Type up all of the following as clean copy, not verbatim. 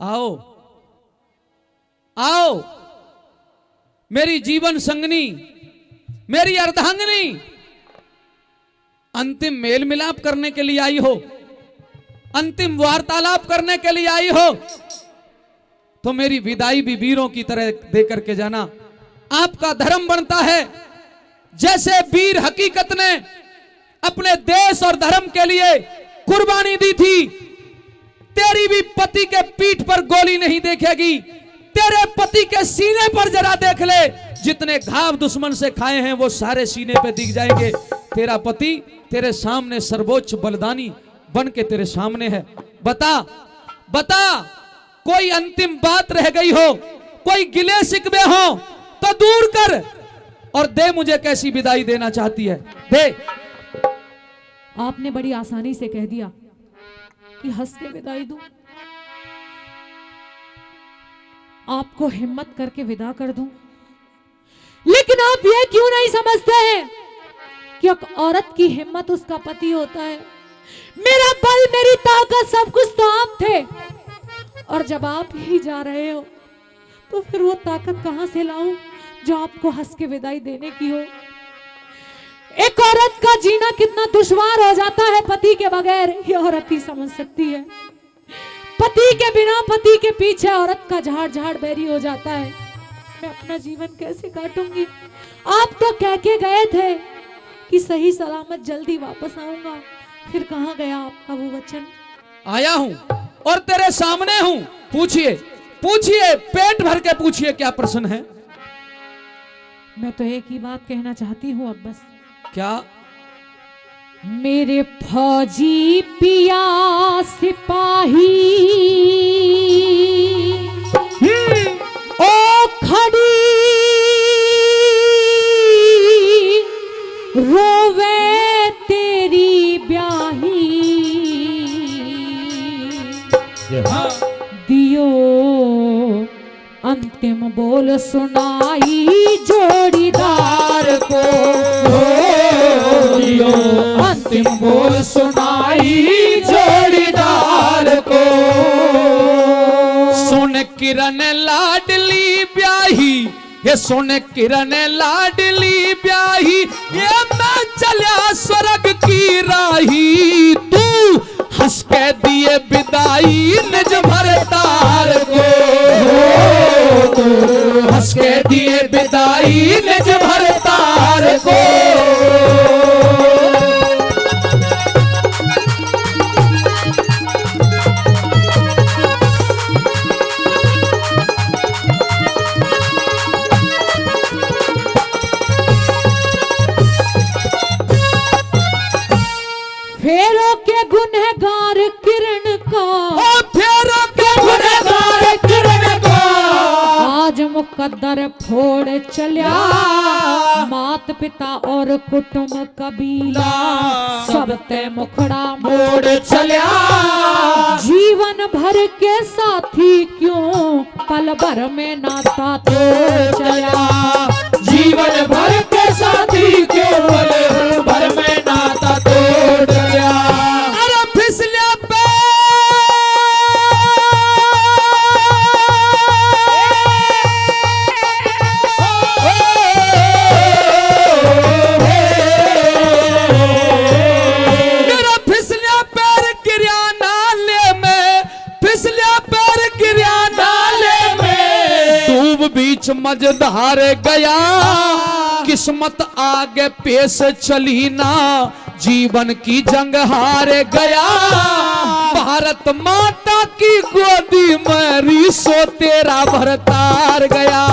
आओ आओ मेरी जीवन संगनी, मेरी अर्धांगिनी, अंतिम मेल मिलाप करने के लिए आई हो, अंतिम वार्तालाप करने के लिए आई हो, तो मेरी विदाई भी वीरों की तरह दे करके जाना। आपका धर्म बनता है जैसे वीर हकीकत ने अपने देश और धर्म के लिए कुर्बानी दी थी। तेरी भी पति के पीठ पर गोली नहीं देखेगी, तेरे पति के सीने पर जरा देख ले, जितने घाव दुश्मन से खाए हैं वो सारे सीने पे दिख जाएंगे। तेरा पति तेरे सामने सर्वोच्च बलिदानी बन के तेरे सामने है। बता बता, कोई अंतिम बात रह गई हो, कोई गिले शिकवे हो तो दूर कर और दे मुझे कैसी विदाई देना चाहती है, दे। आपने बड़ी आसानी से कह दिया कि हंस के विदाई दूं, आपको हिम्मत करके विदा कर दूं, लेकिन आप ये क्यों नहीं समझते हैं कि एक औरत की हिम्मत उसका पति होता है। मेरा बल, मेरी ताकत, सब कुछ तो आप थे, और जब आप ही जा रहे हो तो फिर वो ताकत कहां से लाऊं जो आपको हंस के विदाई देने की हो। एक औरत का जीना कितना दुश्वार हो जाता है पति के बगैर, ये औरत ही समझ सकती है। पति के बिना, पति के पीछे औरत का झाड़ झाड़ बैरी हो जाता है। मैं अपना जीवन कैसे काटूंगी। आप तो कह के गए थे कि सही सलामत जल्दी वापस आऊंगा, फिर कहां गया आपका वो वचन। आया हूं और तेरे सामने हूं, पूछिए पूछिए, पेट भर के पूछिए, क्या प्रश्न है। मैं तो एक ही बात कहना चाहती हूं अब बस। क्या? मेरे फौजी पिया सिपाही ओ खड़ी रोवे तेरी ब्याही, दियो अंतिम बोल सुनाई जोड़ीदार को, दियो अंतिम बोल सुनाई जोड़ीदार को। सुन किरण लाडली ब्याही, ये सुन किरण लाडली ब्याही, ये मैं चलिया स्वर्ग की राही, तू हंस के दिए विदाई निज भरतार को, तू हंस के दिए विदाई निज भरतार को। फेरों के गुनहगार किरण का, फेरों के गुनहगार किरण का, आज मुकद्दर फोड़ चलिया, मात पिता और कुटुंब कबीला सब ते मुखड़ा मोड़ चलिया। जीवन भर के साथी क्यों पल भर में नाता तोड़ चलिया, जीवन भर के साथी क्यों पल भर में नाता तोड़ चलिया। अरे फिसलिया बीच मझधार गया, किस्मत आगे पेश चली ना, जीवन की जंग हार गया। भारत माता की गोदी में रिसो तेरा भरतार गया,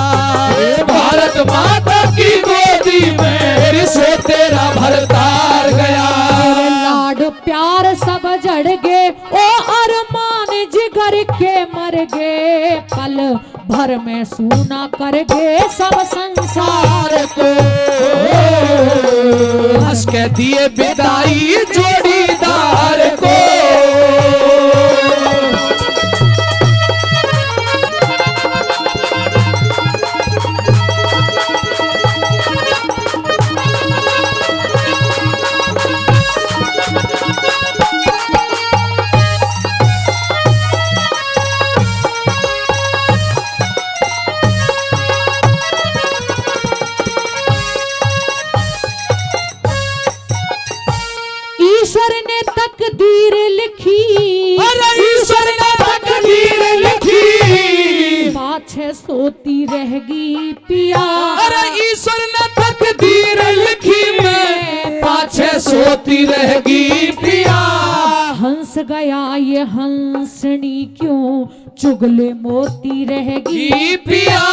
भारत माता की गोदी में रिसो तेरा भरतार गया। लाड प्यार सब जड़ गए, ओ अरमान जिगर के मर गए, पल भर में सूना कर गए सब संसार को, हंस के दिए विदाई जोड़ीदार को। सोती रहेगी पिया। अरे ईश्वर ने तकदीर लिखी में पाछे सोती रहेगी पिया। हंस गया ये हंसनी क्यों चुगले मोती रहेगी पिया।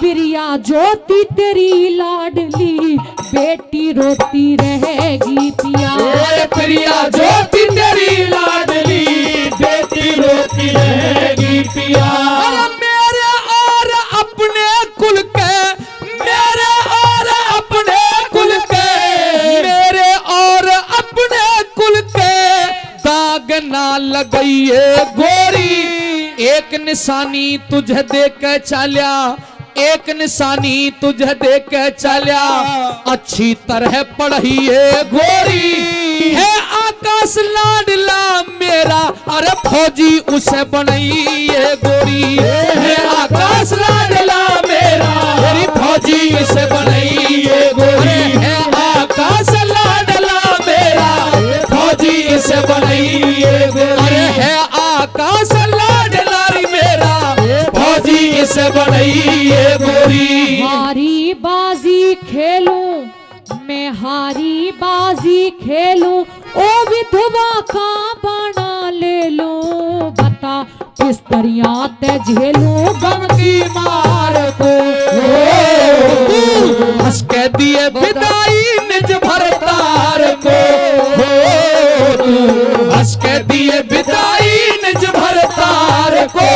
प्रिया ज्योति तेरी लाडली बेटी रोती रहेगी पिया। अरे प्रिया ज्योति तेरी लाडली बेटी रोती रहेगी पिया। अरे मेरे और अपने कुल के, मेरे और अपने कुल के, मेरे और अपने कुल के दाग ना लगाइए गोरी। एक निशानी तुझे देख के चलिया, एक निशानी तुझे देख के चलिया, अच्छी तरह पढ़ी है गोरी। है आकाश लाडला मेरा, अरे फौजी उसे बनई है गोरी। है आकाश लाडला मेरा, मेरी फौजी उसे बनई है गोरी। है आकाश लाडला मेरा, फौजी उसे बनई है गोरी। अरे है आकाश लाडला मेरा, फौजी इसे बनई है गोरी। हारी बाजी खेलूं मैं, हारी बाजी खेलूं, ओ विधवा का बाणा ले लूं। बता किस दरिया ते झेलूं गम की मार को। हंस के दिए विदाई निज भरतार को। हंस के दिए विदाई निज भरतार को।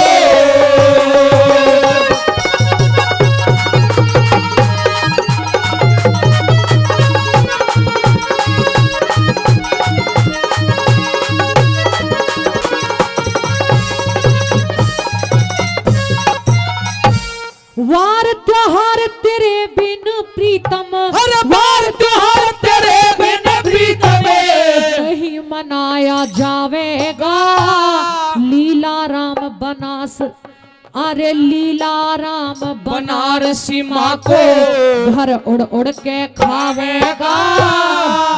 वार त्योहार तेरे बिन प्रीतम, हर बार त्योहार तेरे बिन प्रीतम नहीं मनाया जावेगा। लीला राम बनास, अरे लीला राम बनारसी माँ को घर उड़ उड़ के खावेगा।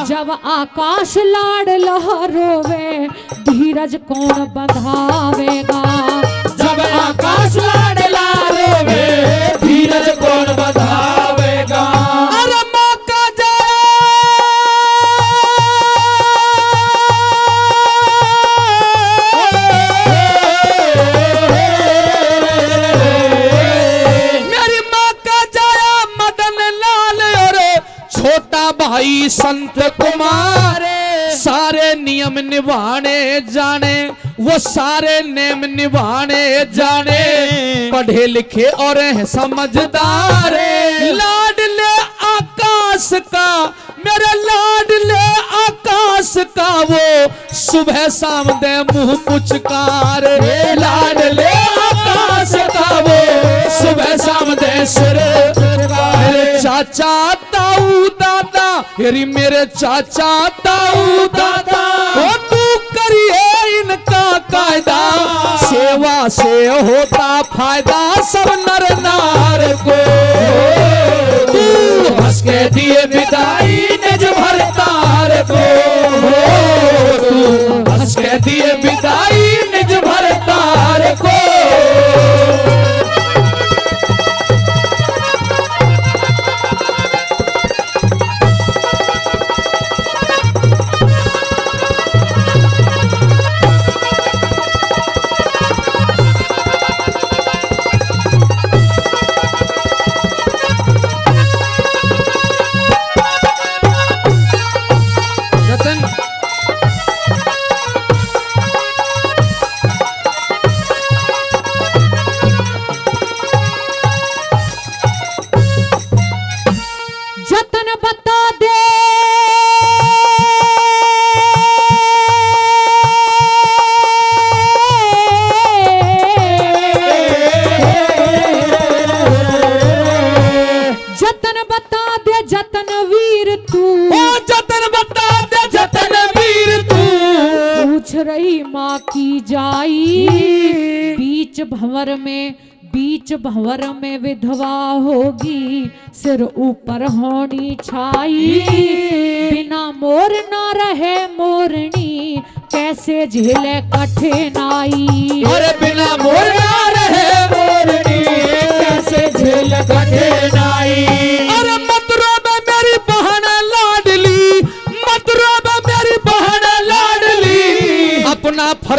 जब आकाश लाड लहरोवे धीरज कौन बंधावेगा। जब आकाश लाडला रोवे धीरज कौन बधावेगा। अरे माँ का मेरी माँ का जाया मदन लाल और छोटा भाई संत कुमार। सारे नियम निभाने जाने, वो सारे नेम निभाने जाने, पढ़े लिखे और हैं समझदार। लाडले आकाश का, मेरे लाडले आकाश का, वो सुबह शाम दे मुंह पुचकार। लाडले आकाश का, वो सुबह शाम दे सिर पुचकार। चाचा ताऊ दादा, मेरे चाचा ताऊ दादा, वो तू करिए इनका कायदा, सेवा से होता फायदा सब नर नार को। तू हंस के दिए विदाई निज भरतार को। तू हंस के दिए विदाई निज भरतार को। की जाई। बीच भंवर में विधवा होगी, सिर ऊपर होनी छाई। बिना मोर ना रहे मोरनी, कैसे झेले कठिनाई। अरे बिना मोर ना रहे मोरनी,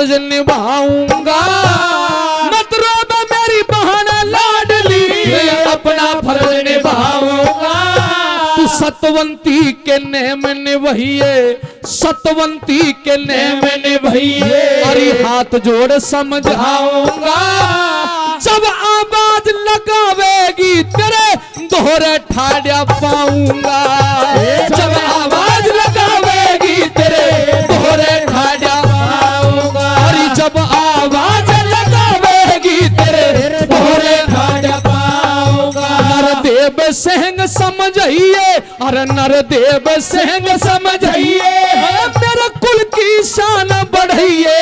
फर्ज निभाऊंगा। मत रो बे मेरी बहन लाडली, मैं अपना फर्ज निभाऊंगा। तू सतवंती के नेम निभाइए, सतवंती के नेम निभाइए। अरे हाथ जोड़ समझाऊंगा। जब आवाज लगावेगी तेरे दोहरे ठाड्या पाऊंगा। जब आवाज लगावेगी तेरे दोहरे ठाड्या पाऊंगा। अरे जब आवाज लगावेगी तेरे दोहरे ठाड्या पाऊंगा। नरदेव सिंह समझिए, अरे नरदेव सिंह समझिए, मेरे कुल की शान बढ़ाइए।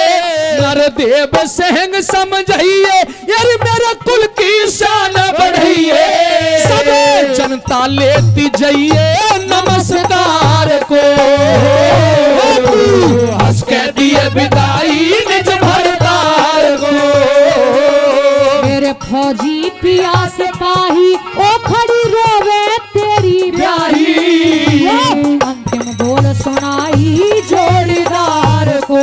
नरदेव सिंह समझिए, यार मेरे कुल की शान बढ़ाइए। सब जनता लेती जाइए नमस्कार को। हंस के दिए विदाई निज भरतार को। मेरे फौजी पिया सिपाही ओ खड़ी रोवे तेरी ब्याही। अंतिम बोल सुनाई जोड़ीदार को।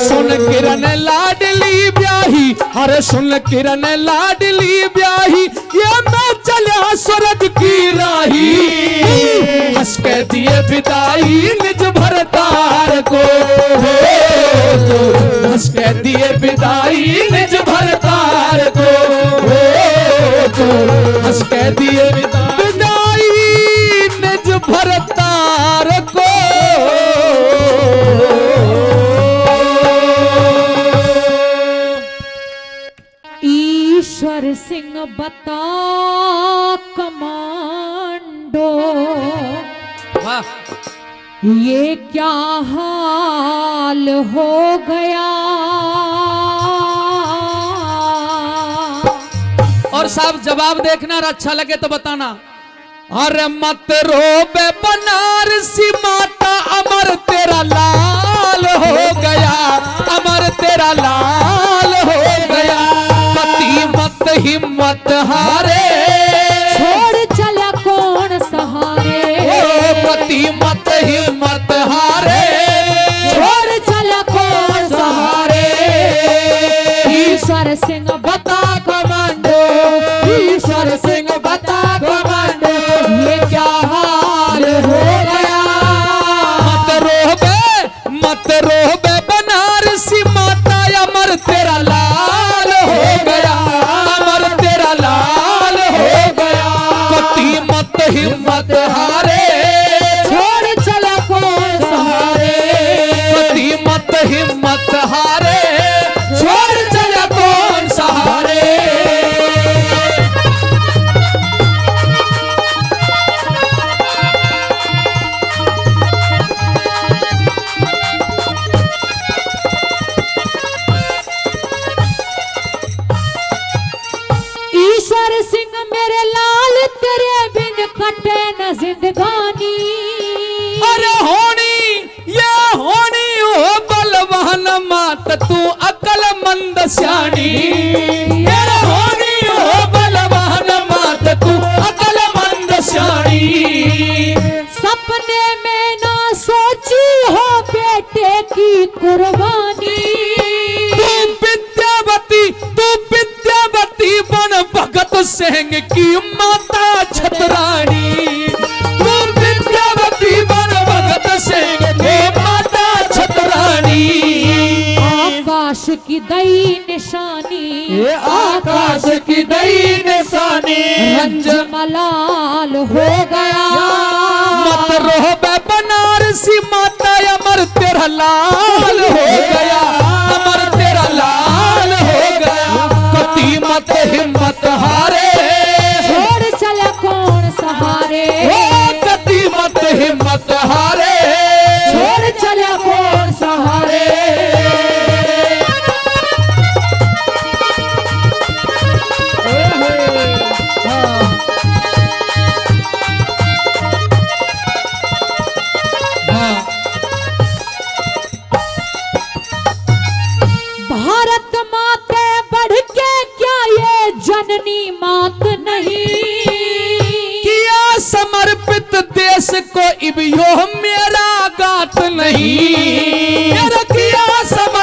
सुन किरण लाडली ब्याही, अरे सुन किरण लाडली ब्याही, ये मैं चलिया स्वर्ग की राही। हंस के दिए विदाई निज भरतार को। हंस के दिए विदाई निज भरतार को। हंस के दिए विदाई निज भरतार को। ईश्वर सिंह बता कमांडो, वाह ये क्या हाल हो गया। और साहब जवाब देखना और अच्छा लगे तो बताना। अरे मत रो बे बनारसी माता, अमर तेरा लाल हो गया। अमर तेरा लाल हो गया। पति मत हिम्मत हारे, छोड़ चला कौन सहारे। पति मत हिम्मत हारे, छोड़ चला कौन सहारे। ईश्वर सिंह बता कमांडो, ईश्वर सिंह बता कमांडो, ये क्या हाल हो गया। मत रो बे बनारसी माता, अमर तेरा लाल हो गया। अमर तेरा लाल हो गया। पति मत हिम्मत हारे, छोड़ चला कौन सहारे। पति मत हिम्मत हारे, छोड़ चला कौन सहारे। ईश्वर सिंह मेरे लाल तेरे बिन कटे न जिंदगानी। अरे होनी ये होनी हो बलवान मात, तू अकल मंद स्याणी। ये होनी हो बलवान मात, तू अकल मंद स्याणी। सपने में ना सोची हो बेटे की कुर्बानी। तू विद्यावती बन भगत सिंह की माता छतरानी। तू विद्यावती बन भगत सिंह की माता छतरानी। आकाश की दई निशानी, ये आकाश की दई निशानी। रंज मलाल हो गया। मत रो बे बनारसी माता, अमर तेरा लाल हो गया। अमर तेरा लाल हो गया। पति मत हिम्मत हारे, छोड़ चला कौन सहारे। पति मत हिम्मत हारे, छोड़ चला कौन सहारे। भारत माते बढ़ के क्या ये जननी मात नहीं। किया समर्पित देश को इब यो मेरा गात नहीं। किया समर्पित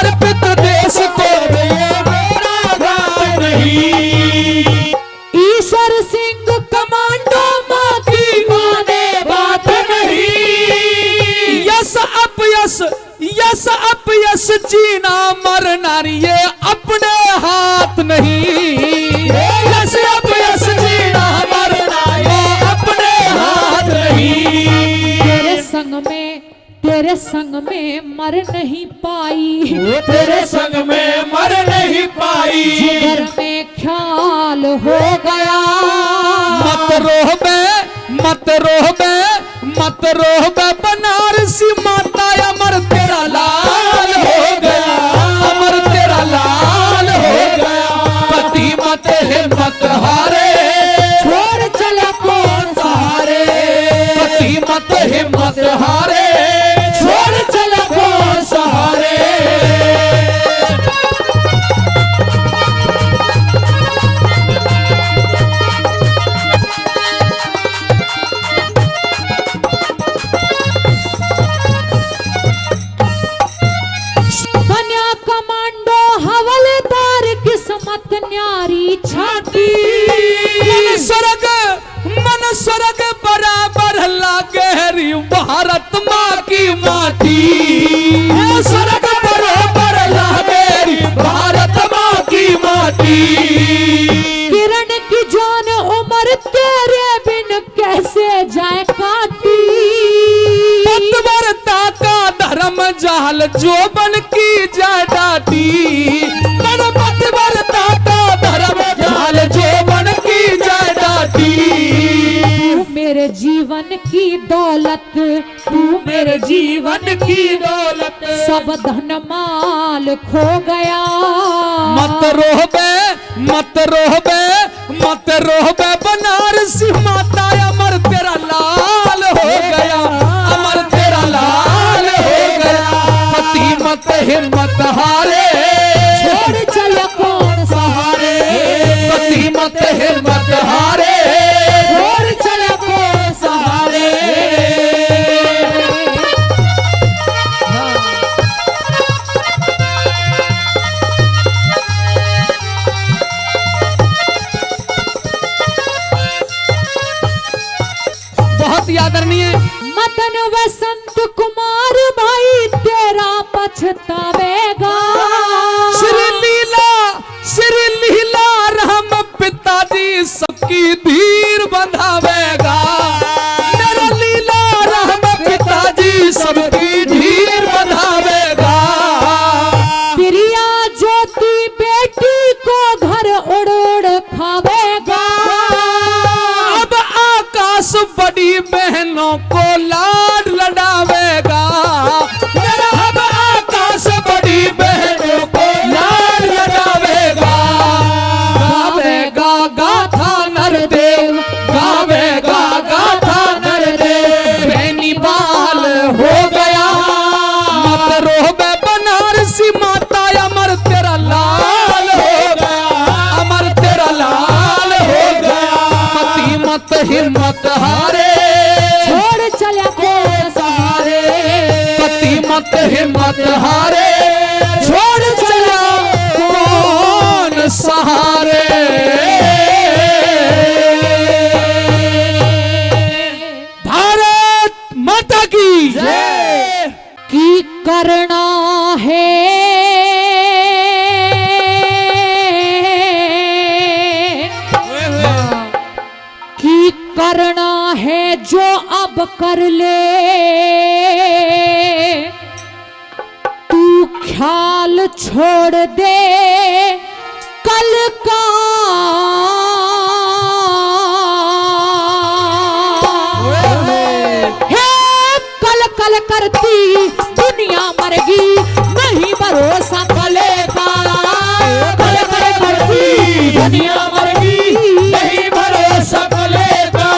नहीं। ईश्वर सिंह कमांडो माँ की माने बात नहीं। यस अपयस, यस अपयस, जीना मरना ये अपने हाथ नहीं। यस अपयस, जीना मरना ये अपने हाथ नहीं। तेरे संग में मर नहीं पाई, तेरे संग में मर नहीं पाई। जिगर में ख्याल हो गया। मत रोहबे, मत रोहबे, मत रोहबे, बनारसी माता अमर तेरा लाल हो गया, अमर तेरा लाल हो गया। पति मत हिम्मत हारे, छोड़ चला कौन सहारे। पति मत हिम्मत हारे, छोड़ चला कौन सहारे। बन्या कमांडो हवलदार किस्मत न्यारी छाती। मन स्वर्ग बराबर लागेरी भारत माँ की माटी। स्वर्ग बराबर लागेरी भारत माँ की माटी। किरण की जान उम्र तेरे बिन कैसे जाए काटी। पतिव्रता का धर्म जाल जो बन की जाए डाटी। मन पतिव्रता का धर्म जाल जो बन की जाए डाटी। तू मेरे जीवन की दौलत, तू मेरे जीवन की दौलत, सब धन माल खो गया। मत रोहबे, मत रोहबे, मत रोहबे, बनारसी माता अमर तेरा लाल हो गया, अमर तेरा लाल हो गया। पति मत हिम्मत हारे, छोड़ चला कौन सहारे। पति मत हिम्मत हारे, छोड़ चला कौन सहारे। बहुत ही आदरणीय मदन वसंत कुमार भाई तेरा पछतावेगा। श्री लीला, श्री लीला राम पिताजी सबकी धीर बंधावेगा। मेरा लीला राम पिताजी सबकी धीर बंधावेगा। प्रिया ज्योति बेटी को घर उड़ उड़ खावेगा। अब आकाश बड़ी बहनों को लाड लड़ावेगा। मेरा अब आकाश बड़ी बहनों को लाड लड़ावेगा। गावेगा गाथा नरदेव, गावेगा गाथा नरदेव। बेनीबाल हो गया, मत रोहबे बनारसी माता अमर तेरा लाल हो गया, अमर तेरा लाल हो गया। पति मत हिम्मत हारे, छोड़ चला कौन सहारे। पति मत हिम्मत हारे, छोड़ चला कौन सहारे। भारत माता की जय। की करना है की करना है जो अब कर ले। तू ख्याल छोड़ दे कल का। हे कल कल करती दुनिया मरेगी, नहीं भरोसा कले का। कल कल करती दुनिया मरेगी, नहीं भरोसा कलेगा।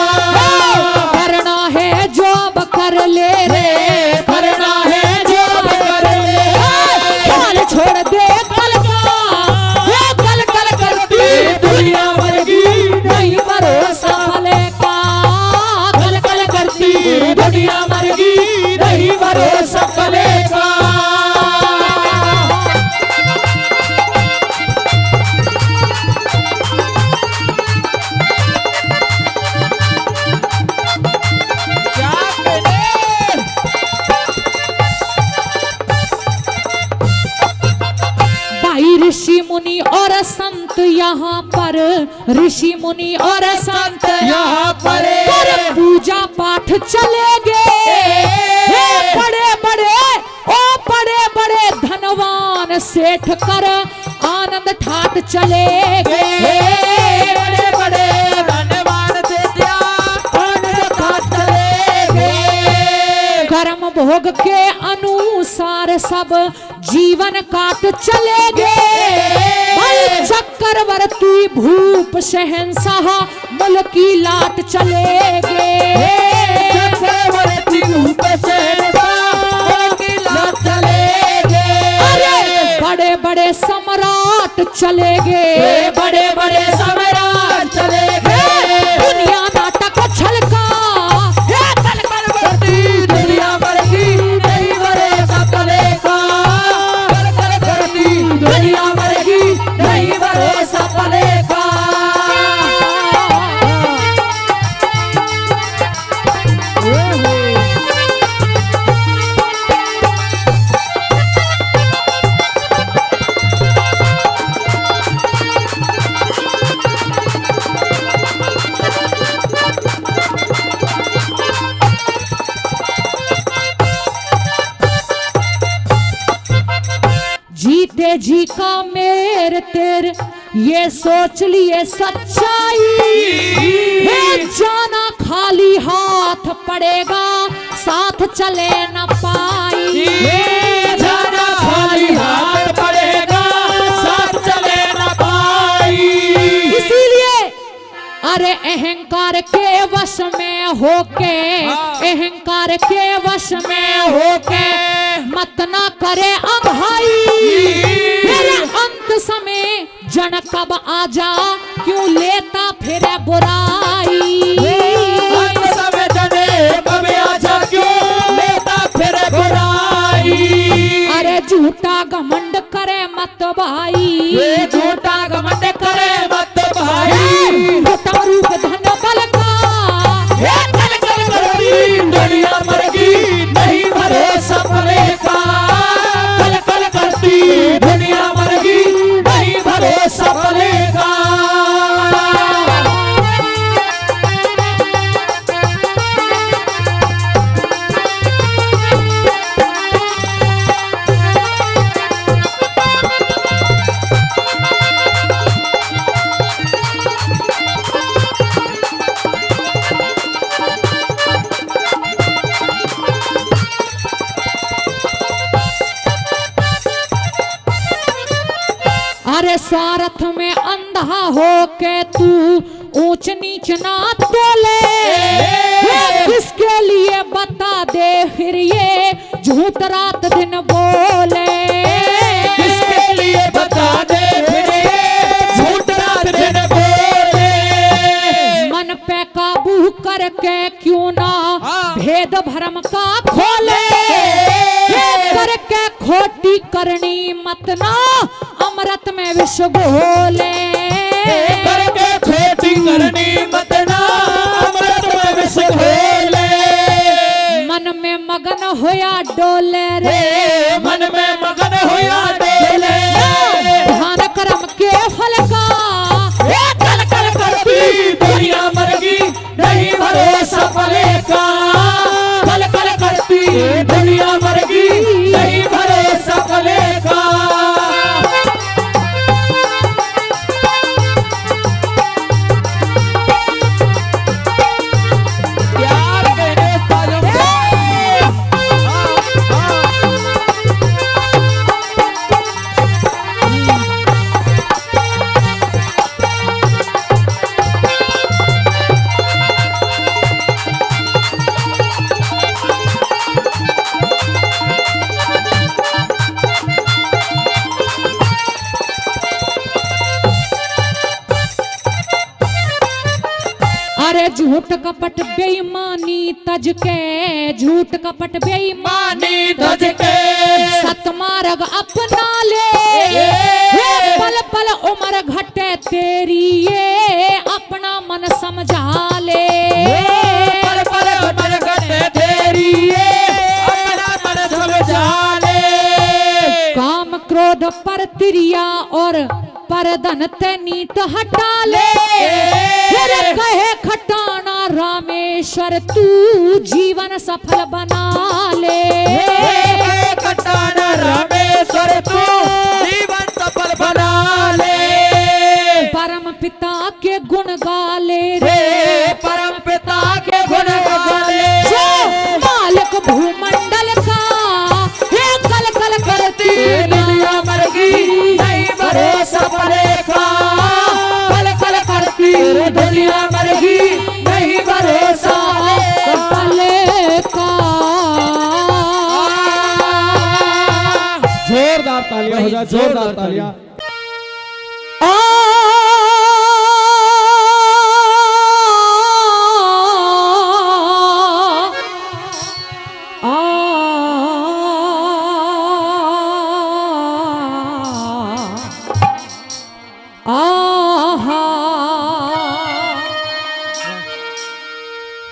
करना है जो अब कर ले रे। करना है जो अब कर ले। ख्याल छोड़ दे कल का। हे कल कल करती दुनिया मरेगी, नहीं भरोसा कले का। कल कल करती दुनिया मरेगी, नहीं भरोसा कलेगा। 「अंत यहाँ पर ऋषि मुनि और संत यहाँ पर कर पूजा पाठ चलेगे। बड़े बड़े बड़े बड़े धनवान सेठ कर आनंद ठाट चलेगे। बड़े बड़े धनवान सेठ आनंद ठाट चलेगे। कर्म भोग के अनुसार सब जीवन काट चलेगे। भाई चक्रवर्ती भूप शहंशाह मुल्की लाट चलेगे। चक्रवर्ती भूप शहंशाह मुल्की लाट चलेगे। अरे बड़े बड़े सम्राट चलेगे। बड़े बड़े सम्राट चलेगे। दुनिया नाटक छलका दुनिया भर की नहीं भरे सपलेखा। दुनिया भर की नहीं भरे सपलेखा। जीते जी का मेर तेर ये सोच लिए सच्चाई। है जाना खाली हाथ पड़ेगा साथ चले न पाई। जाना खाली हाथ पड़ेगा साथ चले न पाई। इसीलिए अरे अहंकार के वश में होके अहंकार के वश में होके मत ना करे अघाई। फिर अंत समय जन कब आजा क्यों लेता फिर बुराई। अंत समय जने कब आजा क्यों लेता फिर बुराई। अरे झूठा घमंड करे मत भाई। झूठा घमंड करे मत भाई। झूठा रूप धन बल का कल कल करती दुनिया मरगी नहीं भरे सपने का। कल कल करती दुनिया मरगी नहीं भरे सपने का। अरे स्वार्थ में अंधा हो के तू ऊंच नीच ना तोले। किसके लिए बता दे फिर ये झूठ रात दिन बोले। किसके लिए बता दे फिर ये झूठ रात दिन बोले। मन पे काबू करके क्यों ना भेद भरम का खोले। करके खोटी करनी मत ना अमृत में विष घोले। करके खोटी करनी मत ना अमृत में विष घोले। मन में मगन होया डोले रे। मन में मगन होया डोले। ध्यान कर्म के फल का कल कल करती दुनिया मरगी नहीं भरे सपने का। कल कल करती दुनिया मरगी नहीं भरे सपने का। प्यार कहने साजों को। अरे झूठ कपट बेईमानी तज के झूठ कपट बेईमानी तज के सतमार्ग अपना ले। हे पल पल उम्र घटे तेरी ये अपना मन समझा ले। पल पल उम्र घटे तेरी ये अपना मन समझा ले। काम क्रोध पर तिरिया और पर गोवर्धन ते नीत हटा ले, फिर कहे खटाना रामेश्वर तू जीवन सफल बना ले। खटाना रामेश्वर तू जीवन सफल बना ले। परम पिता के गुण गाले रे, परम पिता के गुण गाले। जो मालिक भूमंडल का हे कल कल करती दुनिया मरगी नहीं भरोसा पड़ेगा। कल कल करती दुनिया मरगी नहीं भरोसा पड़ेगा। जोरदार तालियां हो जाए, जोरदार तालियां।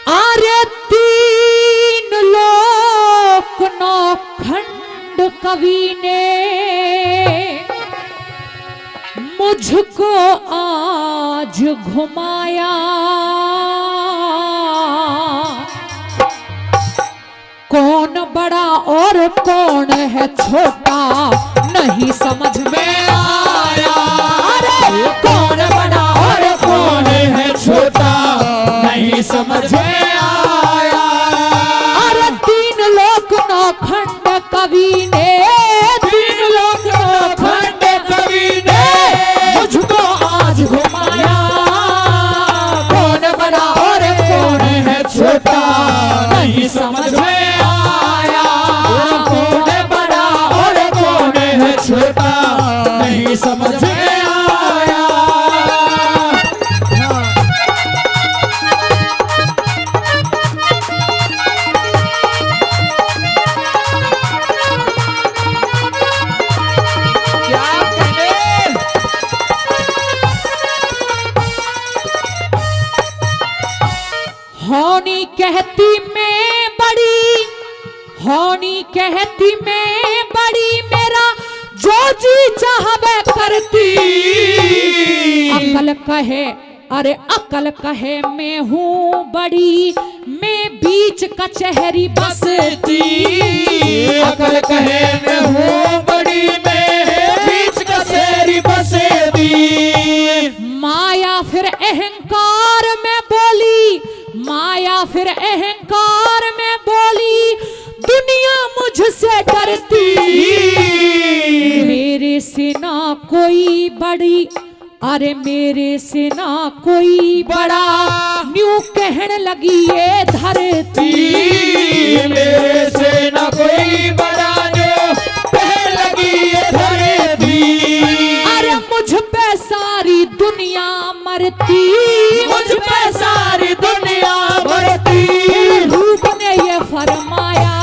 आरे तीन लोक नौखंड कवि ने मुझको आज घुमाया। कौन बड़ा और कौन है छोटा नहीं समझ में आया। अरे कौन बड़ा और कौन है छोटा नहीं समझ में आया। अरे तीन लोक नौखंड कवि ने, तीन लोक नौखंड कवि ने मुझको आज घुमाया। कौन बड़ा और कौन है छोटा नहीं समझ में आया। कौन बड़ा और कौन है छोटा नहीं समझ में आया। होनी कहती मैं बड़ी, होनी कहती मैं बड़ी, मेरा जो जी चाहवे करती। अकल कहे, अरे अकल कहे मैं हूँ बड़ी, मैं बीच कचहरी बसती। अकल कहे मैं हूँ बड़ी, मैं बीच कचहरी बसती। माया फिर अहंकार में बोली, माया फिर अहंकार में बोली, दुनिया मुझसे डरती। मेरे से ना कोई बड़ी, अरे मेरे से ना कोई बड़ा, न्यू कहने लगी ये धरती। मेरे से ना कोई बड़ा जो कहने लगी ये धरती। अरे मुझ पे सारी दुनिया मरती, मुझ पे सारी दुनिया मरती। रूप ने ये फरमाया।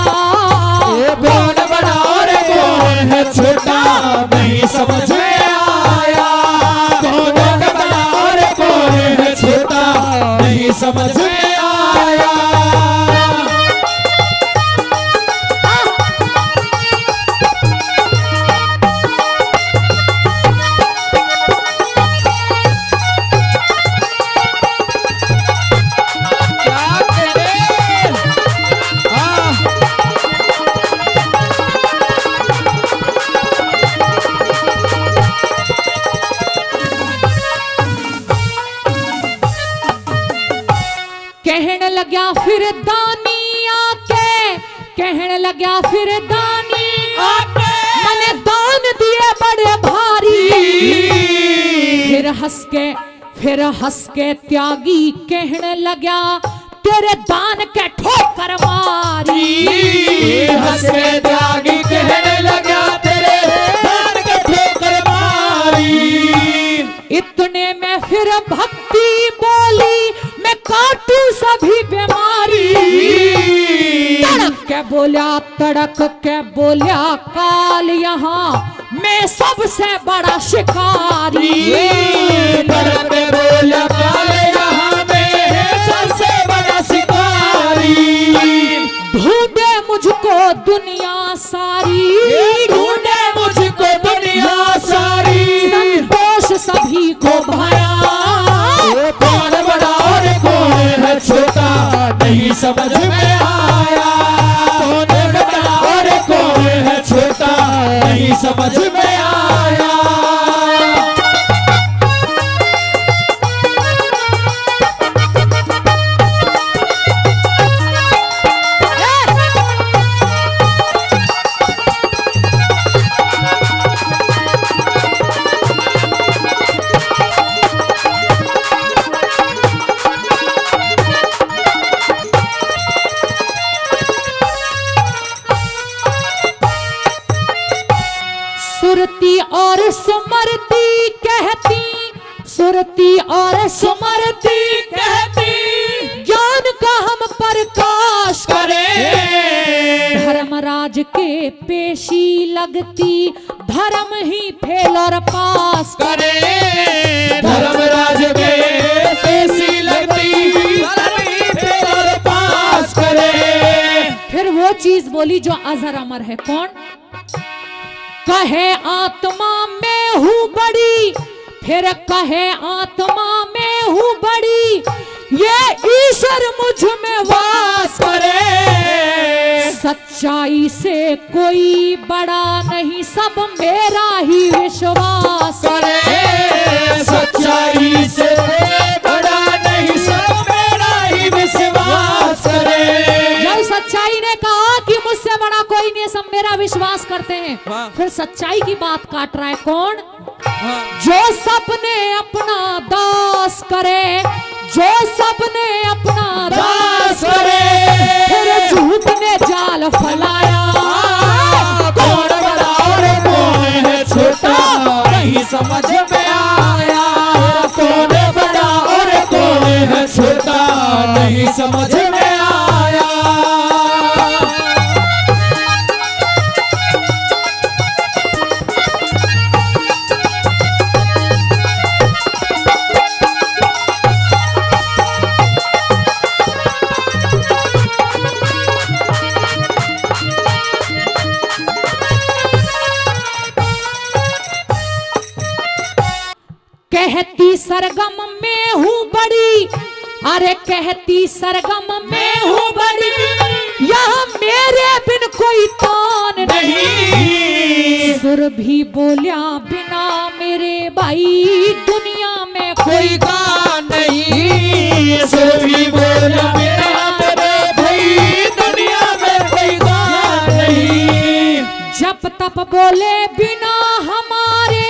कौन बड़ा और कौन है छोटा नहीं समझ में आया। कौन बड़ा और कौन है छोटा नहीं समझ में आया। कहने लगा फिर दानी आके, कहने लगा फिर दानी आके, मैंने दान दिए बड़े भारी। फिर हंस के त्यागी कहने लगा, तेरे दान के ठोकर मारी। हंस के त्यागी कहने लगा, तेरे दान के ठोकर मारी। इतने में फिर भक्ति बोली, मैं काटू सभी बीमारी। तड़क के बोला काल, यहाँ मैं सबसे बड़ा शिकारी। तड़क के बोला काल, यहाँ मैं सबसे बड़ा शिकारी। ढूंढे मुझको दुनिया सारी, ढूंढे मुझको दुनिया सारी। संतोष घुमाया। कौन बड़ा और कौन है छोटा नहीं समझ में आया। कौन बड़ा और कौन है छोटा नहीं समझ में आया। सुरती और सुमरती कहती, सुरती और सुमरती कहती ज्ञान का हम प्रकाश करे। धर्मराज के पेशी लगती, धर्म ही फेल और पास करे। धर्मराज के पेशी लगती, धर्म ही फेल और पास करे। फिर वो चीज बोली जो अजर अमर है, कौन? कहे आत्मा में हूँ बड़ी, फिर कहे आत्मा में हूँ बड़ी, ये ईश्वर मुझ में वास करे। सच्चाई से कोई बड़ा नहीं, सब मेरा ही विश्वास करे। सच्चाई से बड़ा नहीं, सब मेरा ही विश्वास करे। जब सच्चाई ने कहा कि मुझसे बड़ा कोई नहीं, सब मेरा विश्वास करते हैं, फिर सच्चाई की बात काट रहा है कौन? जो सपने अपना दास करे, जो सपने अपना दास करे, फिर झूठ ने जाल फैलाया। कौन बड़ा और कौन है छोटा नहीं समझ में आया। कौन बड़ा और कौन है छोटा नहीं समझ में आया। कहती सरगम में हूँ बड़ी, अरे कहती सरगम में हूँ बड़ी, यहाँ मेरे बिन कोई तान नहीं। सुर भी बोलिया बिना मेरे भाई, दुनिया में कोई गान नहीं। सुर भी बोलिया बिना मेरे भाई, दुनिया में कोई गान नहीं। जप तप बोले बिना हमारे,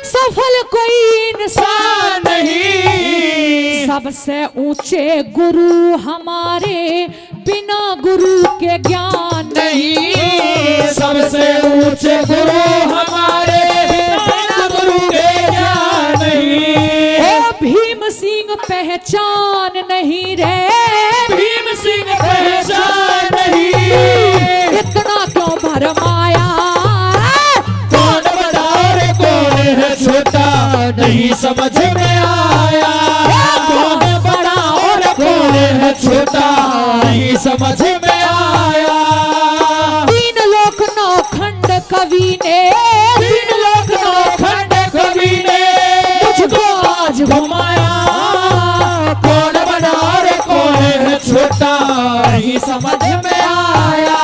सफल कोई इंसान नहीं। सबसे ऊंचे गुरु हमारे, बिना गुरु के ज्ञान नहीं। सबसे ऊंचे गुरु हमारे, बिना गुरु के ज्ञान नहीं। ओ भीम सिंह पहचान नहीं रे, भीम सिंह पहचान नहीं। इतना क्यों भरमाया। कौन बड़ा और कौन है छोटा नहीं समझ में आया। कौन बड़ा और कौन है छोटा नहीं समझ में आया। तीन लोक नौ खंड कवि ने, तीन लोक नौ खंड कवि ने मुझको आज घुमाया। कौन बड़ा और कौन है छोटा नहीं समझ में आया।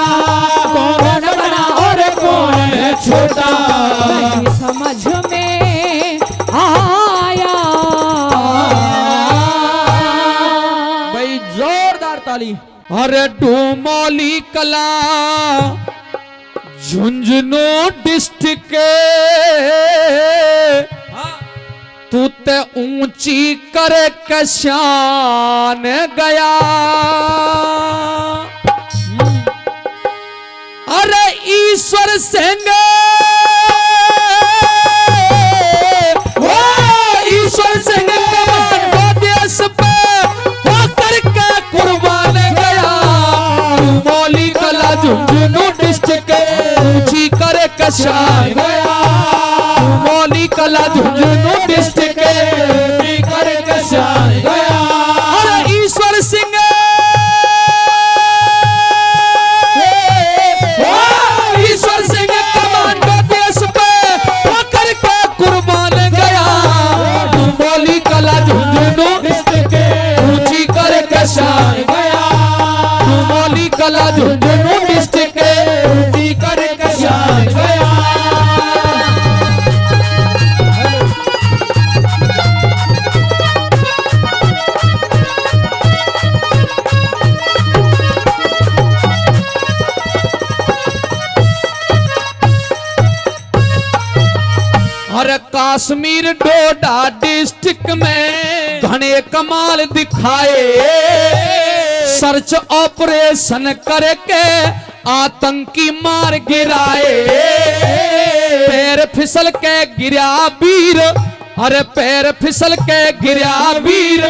कौन बड़ा और कौन है छोटा नहीं समझ में आया। भाई जोरदार ताली। अरे डोमोली कला झुंझुनू डिस्ट्रिक्ट तू ते ऊंची करे कशान गया। अरे ईश्वर सिंह, ईश्वर सिंह देश पे होकर के कुर्बान गया। मौली कला झुंझुनू डिस्ट्रिक्ट ऊंची करे कशान गया। मौली कला झुंझुनू डिस्ट्रिक्ट ऊंची करे कशान गया। अरे ईश्वर सिंह, ईश्वर सिंह कमांडो देश पे होकर के कुर्बान गया। कश्मीर डोडा डिस्ट्रिक्ट में घने कमाल दिखाए, सर्च ऑपरेशन करके आतंकी मार गिराए। पैर फिसल के गिरा वीर, अरे पैर फिसल के गिरा वीर,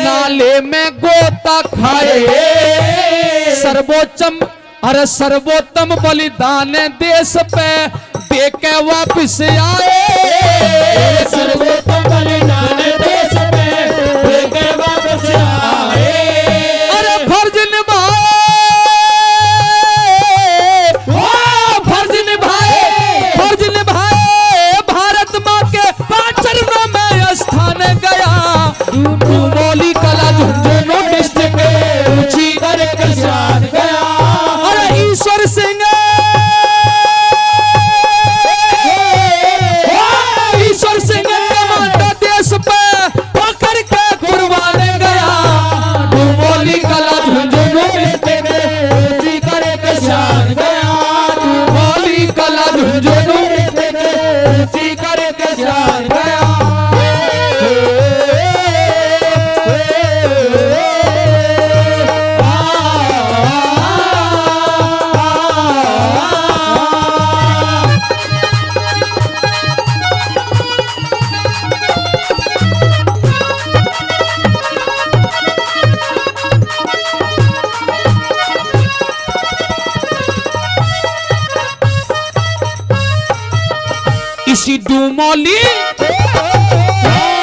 नाले में गोता खाए। सर्वोच्चम अरे सर्वोत्तम बलिदान देश पे देके वापिस आए। सर्वोत्तम बलिदान देश पे देके वापस आए। अरे फर्ज निभाए, फर्ज निभाए, फर्ज निभाए, भारत माँ के पांच चरणों में स्थान गया। डूमोली कला झुंझुनू डिस्ट्रिक्ट ऊंची करके शान गया। अरे ईश्वर सिंह, ईश्वर सिंह कमांडो देश पे पकड़ के कुर्बान गया। डूमोली कला झुंझुनू डिस्ट्रिक्ट ऊंची करके शान गया। डूमोली कला झुंझुनू डिस्ट्रिक्ट ऊंची करके शान गया।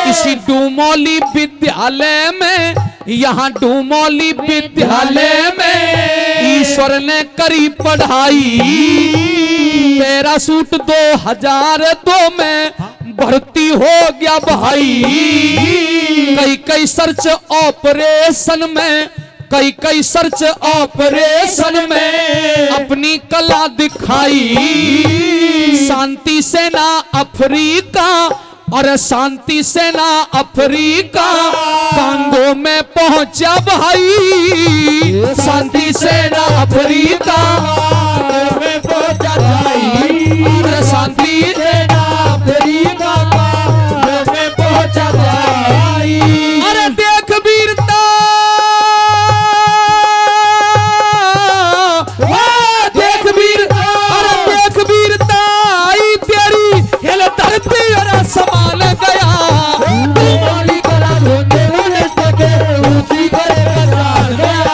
इसी डूमोली विद्यालय में, यहाँ डूमोली विद्यालय में ईश्वर ने करी पढ़ाई। पैरासूट 2002 में भर्ती हो गया भाई। कई सर्च ऑपरेशन में, कई सर्च ऑपरेशन में अपनी कला दिखाई। शांति सेना अफ्रीका, और शांति सेना अफ्रीका कांगो में पहुंचा भाई। शांति सेना अफ्रीका में पहुंचा भाई। और शांति सेना अफ्रीका में पहुंचा भाई। अरे देख वीरता, देख वीर, अरे देख वीरता आई तेरी, हिल धरती और समान गया। डूमोली कला झुंझुनू डिस्ट्रिक्ट ऊंची करके शान गया।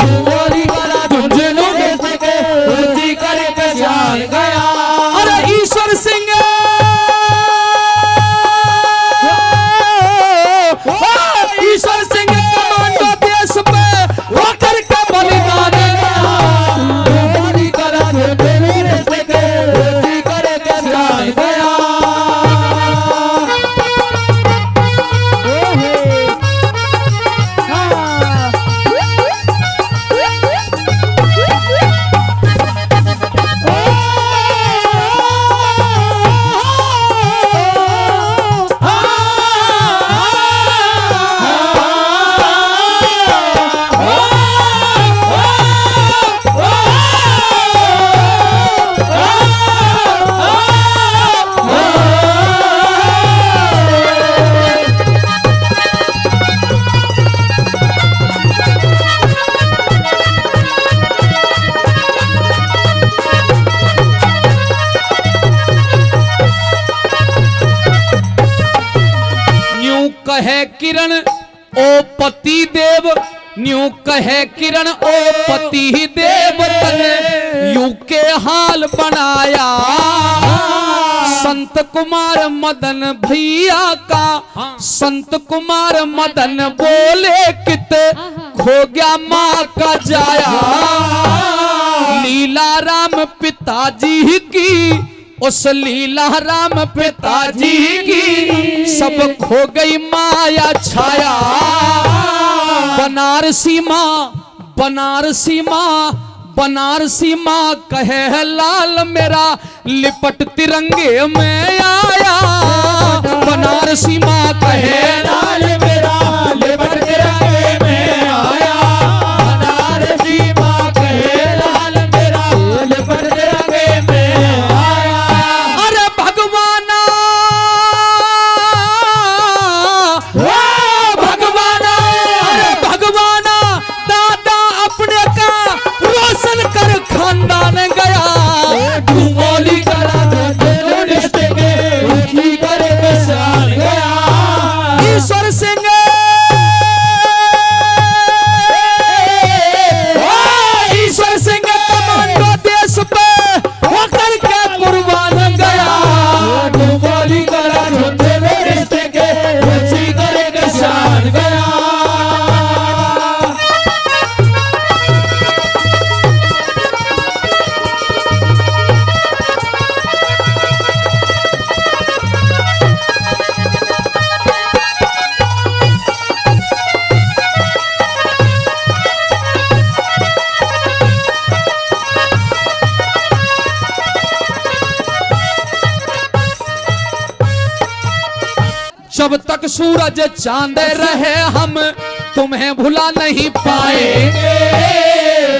डूमोली कला झुंझुनू डिस्ट्रिक्ट ऊंची करके शान गया। अरे ईश्वर सिंह, ईश्वर सिंह कमांडो देश पे होकर के बलिदान गया। डूमोली कला झुंझुनू डिस्ट्रिक्ट ऊंची करके शान गया। कहे किरण ओ पति देव, न्यू कहे किरण ओ पति देव, तने यू के हाल बनाया। संत कुमार मदन भैया का, संत कुमार मदन बोले कित खो गया माँ का जाया। लीला राम पिताजी की, उस लीला राम पिताजी की सब खो गई माया छाया। बनारसी माँ, बनारसी माँ, बनारसी माँ कहे लाल मेरा लिपट तिरंगे में आया। बनारसी माँ कहे लाल मेरा लिपट तिरंगे में आया। बनारसी माँ कहे लाल मेरा लिपट तिरंगे में आया। अरे भगवाना तक सूरज चांद रहे हम तुम्हें भुला नहीं पाएंगे।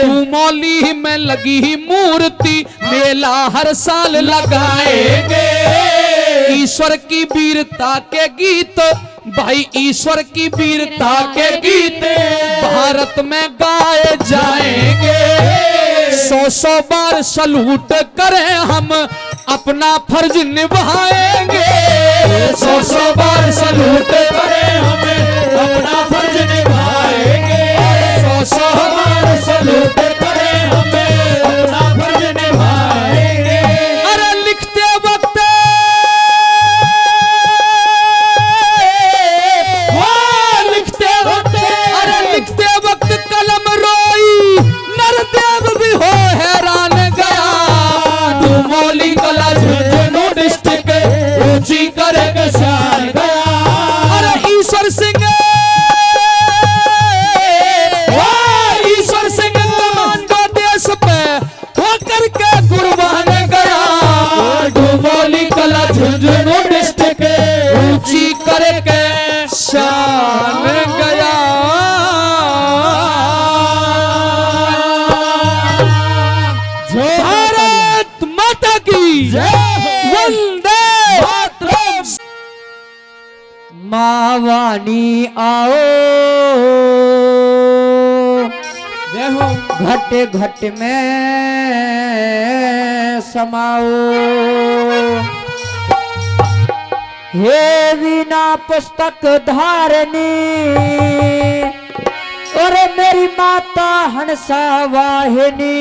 तू मौली में लगी मूर्ति मेला हर साल लगाएंगे। ईश्वर की वीरता के गीत भाई ईश्वर की वीरता के गीत भारत में गाए जाएंगे। 100 बार सलूट करें हम अपना फर्ज निभाएंगे। 100 बार सलूट करें हम अपना फर्ज निभाएंगे। 100 बार सलूट करें हम अपना फर्ज निभाएंगे। अरे लिखते वक्त लिखते वक्त कलम रोई नरदेव भी हो हैरान गया। तू मौली कला झुंझुनू डिस्ट्रिक्ट ऊंची करके शान गया। अरे ईश्वर सिंह कमांडो देश पे होकर के कुर्बान गया। तू मौली कला झुंझुनू डिस्ट्रिक्ट ऊंची करके शान गया। भारत माता की वंदे मातरम। माँ वाणी आओ जय हो। घट घट में समाओ। हे वीणा पुस्तक धारनी और मेरी माता हंसा वाहिनी।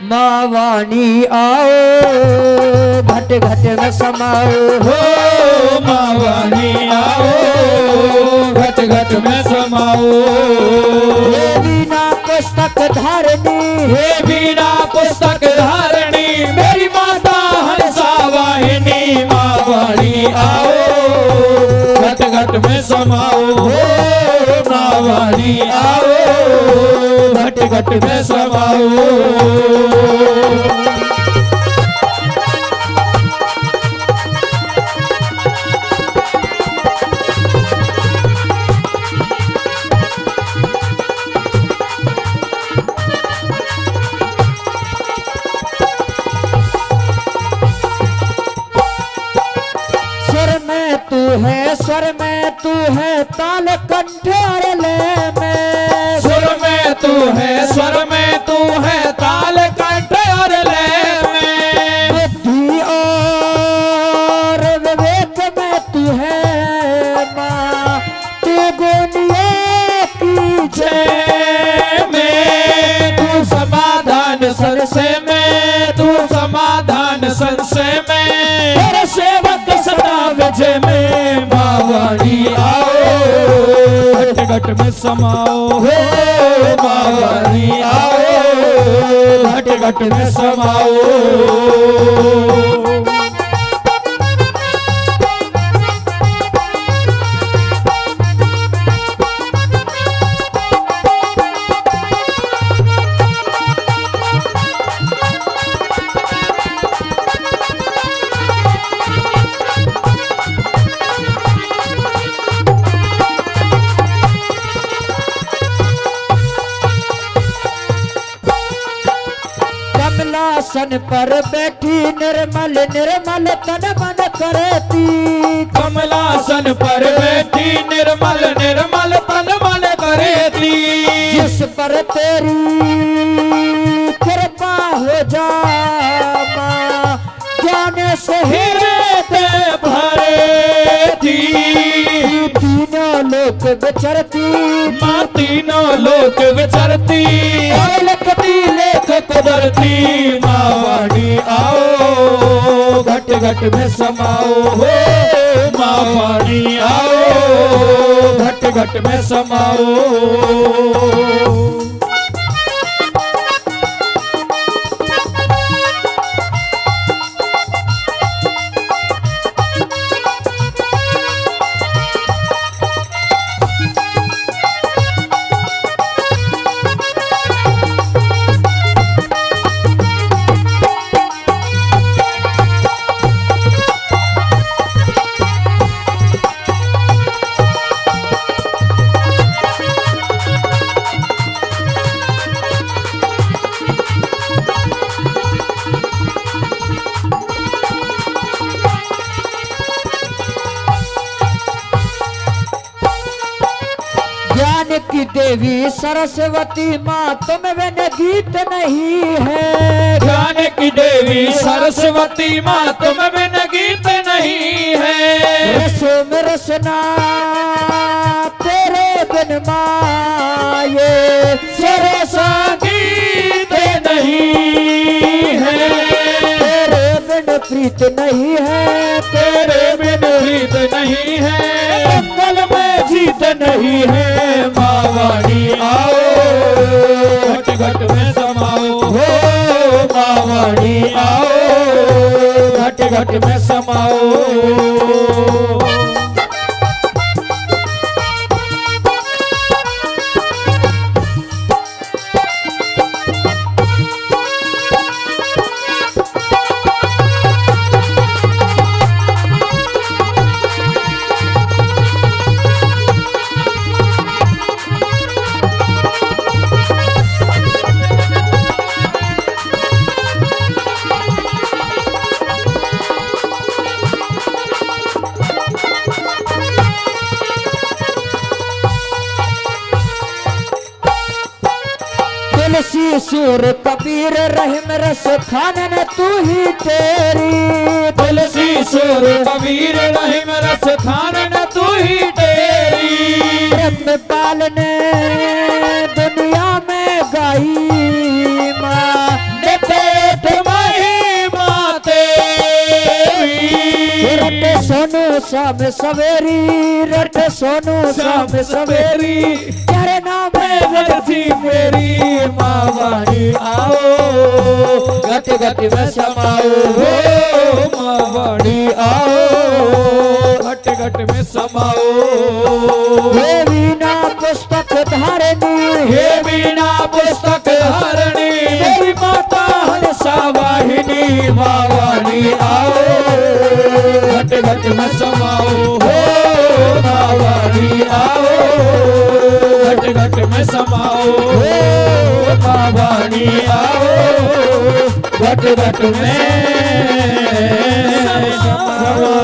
माँ वाणी आओ घट घट में समाओ। हो माँ वाणी आओ घट घट में समाओ। हे वीणा पुस्तक धारनी हे वीणा पुस्तक धारणी मेरी माता हंसा वाहिनी। माँ वाणी आओ घट घट में समाओ। हो माँ वाणी आओ घट घट में समाओ। स्वर में तू है ताल कंठ्यार ले में। सुर में तू है स्वर में तू है ताल कंठ और लय में। बुद्धि और विवेक में तू है माँ। तू गोनिया की जय में तू समाधान संशय में। तू समाधान संशय में तेरे सेवक सदा विजय में। माँ वाणी आओ घट घट में समाओ। हो माँ वाणी आओ घट घट में समाओ। कमलासन पर बैठी निर्मल निर्मल तन मन करती। कमलासन पर बैठी निर्मल निर्मल तन मन करेती। जिस पर तेरी कृपा हो जा माँ। ज्ञान से हृदय भरे थी। तीनों लोक विचरती। माँ तीनों लोक विचरती। और लिखती लेख कुदरती। माँ वाणी आओ घट घट में समाओ। हो माँ वाणी आओ घट घट में समाओ। की देवी सरस्वती माँ तुम बिन गीत नहीं है। ज्ञान की देवी सरस्वती माँ तुम बिन गीत नहीं है। रस में रसना तेरे बिन माये सरसा गीत नहीं है। तेरे बिन प्रीत नहीं है। तेरे बिन प्रीत नहीं है। मंगल में जीत नहीं है। माँ वाणी आओ घट घट में समाओ हो। माँ वाणी आओ घट घट में समाओ। तुलसी सूर कबीर रहीम रस खानन तू ही तेरी। तुलसी सुर कबीर रहीम रस खानन तू ही तेरी। ब्रह्म पालने दुनिया में गाई माँ नितेठ महिमा तेरी। रट सोनू शाम सवेरी। रट सोनू शाम सवेरी। तेरे नाम जी मेरी माँ वाणी आओ घट घट में समाओ हो। माँ वाणी आओ घट घट में समाओ। हे वीणा पुस्तक धारणी। हे वीणा पुस्तक धारणी मेरी माता हंसा वाहिनी। माँ वाणी आओ घट घट में समाओ हो। माँ वाणी आओ घट घट में समाओ हो। माँ वाणी आओ घट घट में समाओ।